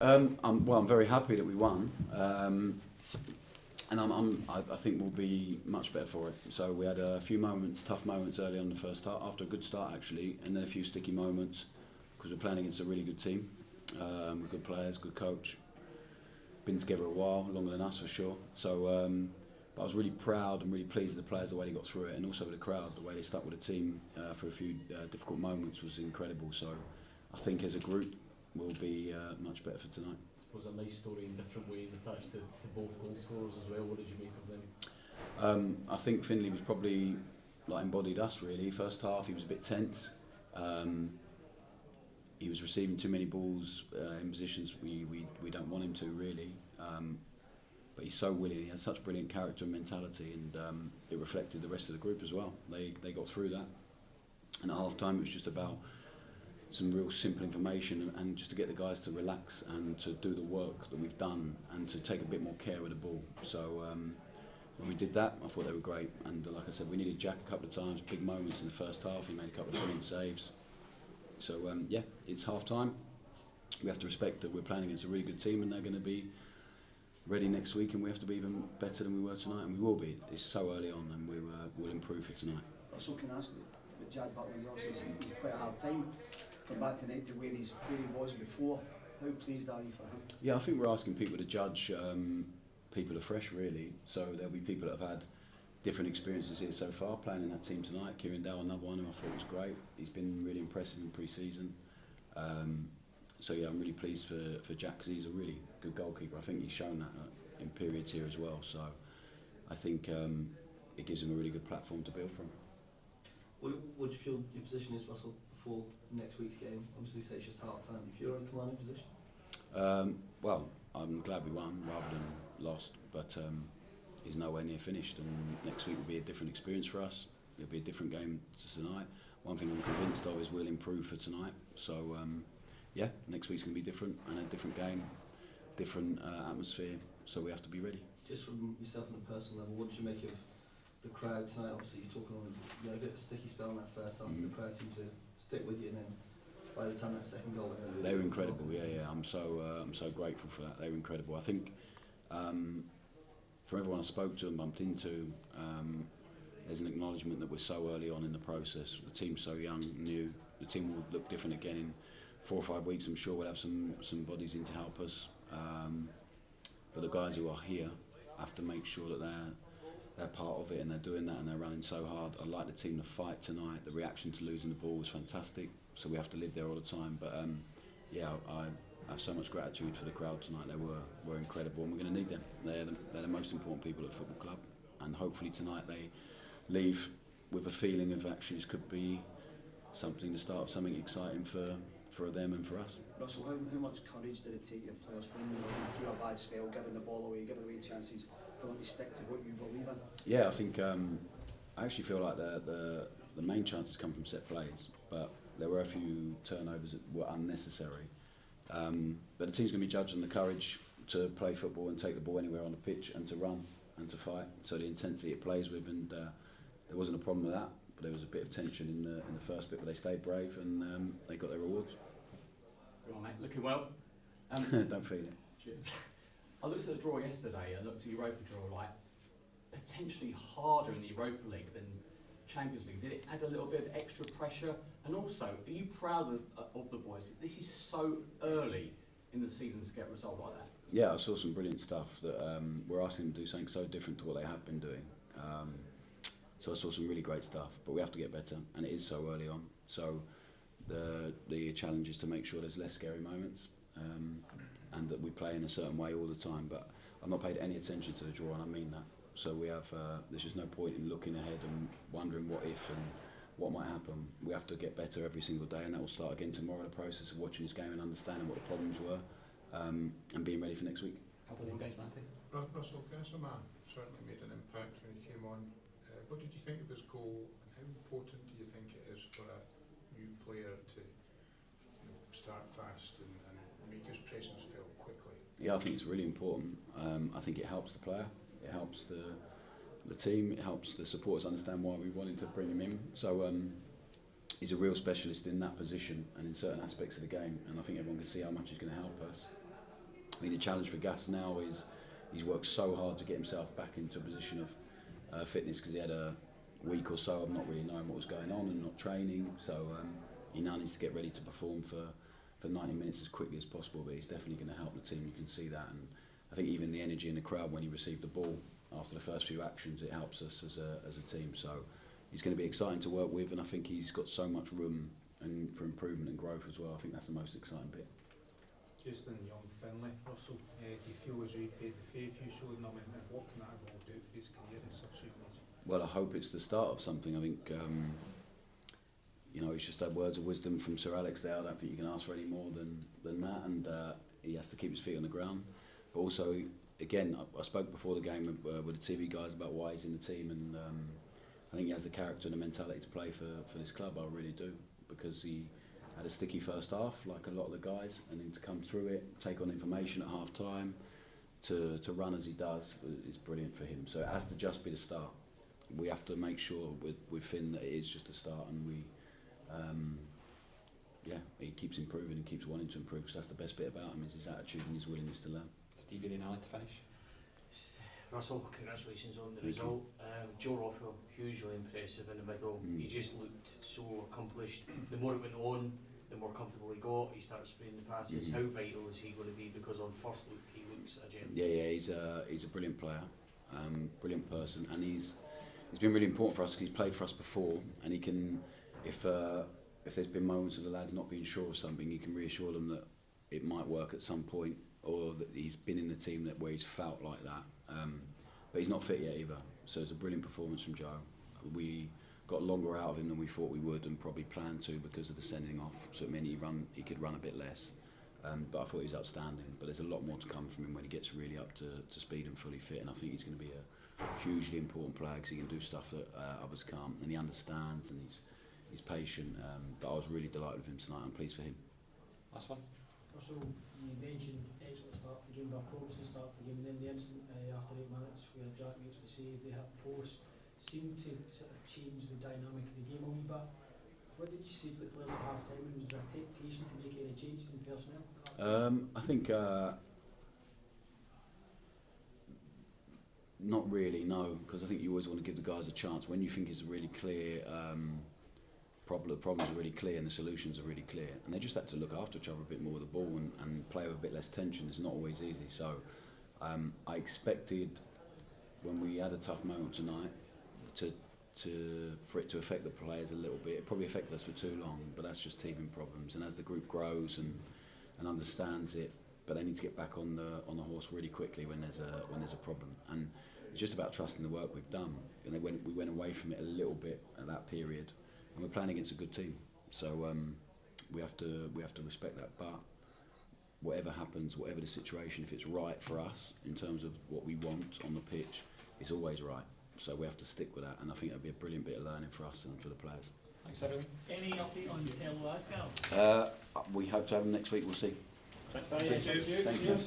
I'm very happy that we won, and I think we'll be much better for it. So we had a few moments, tough moments early on in the first half, after a good start actually, and then a few sticky moments because we're playing against a really good team, with good players, good coach. Been together a while, longer than us for sure. So, but I was really proud and really pleased with the players, the way they got through it, and also with the crowd, the way they stuck with the team for a few difficult moments was incredible. So I think as a group we'll be much better for tonight. I suppose a nice story in different ways attached to both goal scorers as well. What did you make of them? I think Finley was probably like embodied us really. First half he was a bit tense. He was receiving too many balls in positions we don't want him to really. But he's so willing. He has such brilliant character and mentality, and it reflected the rest of the group as well. They got through that. And at half time it was just about some real simple information and just to get the guys to relax and to do the work that we've done and to take a bit more care with the ball. So when we did that, I thought they were great. And like I said, we needed Jack a couple of times, big moments in the first half. He made a couple of brilliant saves. So yeah, it's half time. We have to respect that we're playing against a really good team and they're going to be ready next week, and we have to be even better than we were tonight, and we will be. It's so early on, and we'll improve for tonight. Also, can I ask you, but Jack Butler, obviously it's quite a hard time come back tonight to where he was before. How pleased are you for him? Yeah, I think we're asking people to judge people afresh, really. So there'll be people that have had different experiences here so far, playing in that team tonight. Kieran Dowell, another one who I thought was great. He's been really impressive in pre-season. So yeah, I'm really pleased for Jack because he's a really good goalkeeper. I think he's shown that in periods here as well. So I think it gives him a really good platform to build from. What do you feel your position is, Russell, before next week's game? Obviously, say it's just half time. Do you feel in a commanding position? Well, I'm glad we won rather than lost, but he's nowhere near finished. And next week will be a different experience for us. It'll be a different game to tonight. One thing I'm convinced of is we'll improve for tonight. So. Yeah, next week's going to be different and a different game, different atmosphere, so we have to be ready. Just from yourself on a personal level, what did you make of the crowd tonight? Obviously you're talking on a bit of a sticky spell in that first half, and the crowd seemed to stick with you, and then by the time that second goal they were incredible. Yeah, I'm so grateful for that. They were incredible. I think from everyone I spoke to and bumped into, there's an acknowledgement that we're so early on in the process. The team's so young, new. The team will look different again in 4 or 5 weeks. I'm sure we'll have some bodies in to help us, but the guys who are here have to make sure that they're part of it, and they're doing that, and they're running so hard. I'd like the team to fight tonight. The reaction to losing the ball was fantastic, so we have to live there all the time. But yeah, I have so much gratitude for the crowd tonight. They were incredible, and we're going to need them. They're the most important people at the football club, and hopefully tonight they leave with a feeling of actually this could be something, the start of something exciting for them and for us. Russell, how much courage did it take your players when you were through a bad spell, giving the ball away, giving away chances, for them to stick to what you believe in? Yeah, I think I actually feel like the main chances come from set plays, but there were a few turnovers that were unnecessary. But the team's going to be judged on the courage to play football and take the ball anywhere on the pitch and to run and to fight. So the intensity it plays with, and there wasn't a problem with that. But there was a bit of tension in the first bit, but they stayed brave and they got their rewards. Right, mate, looking well. Don't feel it. I looked at the draw yesterday. I looked at the Europa draw, like potentially harder in the Europa League than Champions League. Did it add a little bit of extra pressure? And also, are you proud of the boys? This is so early in the season to get a result like that. Yeah, I saw some brilliant stuff that we're asking them to do something so different to what they have been doing. So I saw some really great stuff, but we have to get better, and it is so early on. So the challenge is to make sure there's less scary moments, and that we play in a certain way all the time. But I've not paid any attention to the draw, and I mean that. So we have there's just no point in looking ahead and wondering what if and what might happen. We have to get better every single day, and that will start again tomorrow. The process of watching this game and understanding what the problems were, and being ready for next week. Couple of games, Matty. Russell, Gers certainly made an impact when he came on. What did you think of his goal, and how important do you think it is for a new player to start fast and make his presence felt quickly? Yeah, I think it's really important. I think it helps the player, it helps the team, it helps the supporters understand why we wanted to bring him in. So he's a real specialist in that position and in certain aspects of the game, and I think everyone can see how much he's going to help us. I think the challenge for Gas now is he's worked so hard to get himself back into a position of fitness, because he had a week or so of not really knowing what was going on and not training. So he now needs to get ready to perform for 90 minutes as quickly as possible. But he's definitely going to help the team. You can see that, and I think even the energy in the crowd when he received the ball after the first few actions, it helps us as a team. So he's going to be exciting to work with, and I think he's got so much room and for improvement and growth as well. I think that's the most exciting bit. Just on young Finlay, Russell, do you feel as repaid the faith you showed him, and what can that all do for his career in such a age? Well, I hope it's the start of something. I think, you know, he's just had words of wisdom from Sir Alex there. I don't think you can ask for any more than that, and he has to keep his feet on the ground. But also, again, I spoke before the game with the TV guys about why he's in the team, and I think he has the character and the mentality to play for this club. I really do, because he had a sticky first half, like a lot of the guys, and then to come through it, take on information at half time, to run as he does is brilliant for him. So it has to just be the start. We have to make sure with Finn that it is just a start, and he keeps improving and keeps wanting to improve, because that's the best bit about him, is his attitude and his willingness to learn. Steve, any to finish? Russell, congratulations on the result. Joe Rothwell, hugely impressive in the middle. He just looked so accomplished. The more it went on, the more comfortable he got. He started spraying the passes. How vital is he going to be? Because on first look, he looks a gem. Yeah, he's a brilliant player, brilliant person, and he's been really important for us because he's played for us before, and he can, if there's been moments of the lads not being sure of something, he can reassure them that it might work at some point, or that he's been in the team where he's felt like that. But he's not fit yet either, so it's a brilliant performance from Joe. We got longer out of him than we thought we would, and probably planned to, because of the sending off, so it meant he could run a bit less. But I thought he was outstanding, but there's a lot more to come from him when he gets really up to speed and fully fit, and I think he's going to be a hugely important player, because he can do stuff that others can't, and he understands, and he's patient. But I was really delighted with him tonight. I'm pleased for him. Last one. Russell, you mentioned excellent start to the game, but a promising start to the game, and then the incident after 8 minutes where Jack makes the save, they hit the post, seemed to sort of change the dynamic of the game a wee bit. What did you say to the players at half time, and was there a temptation to make any changes in personnel? I think not really, no, because I think you always want to give the guys a chance. When you think it's a really clear the problems are really clear and the solutions are really clear, and they just had to look after each other a bit more with the ball and play with a bit less tension. It's not always easy, so I expected, when we had a tough moment tonight, for it to affect the players a little bit. It probably affected us for too long, but that's just teething problems, and as the group grows and understands it, but they need to get back on the horse really quickly when there's a problem, and it's just about trusting the work we've done. And we went away from it a little bit at that period, and we're playing against a good team, so we have to respect that. But whatever happens, whatever the situation, if it's right for us in terms of what we want on the pitch, it's always right. So we have to stick with that, and I think it'll be a brilliant bit of learning for us and for the players. Thanks, everyone. Any update on Tello Ascal? We hope to have them next week. We'll see. Thank you. Thank you.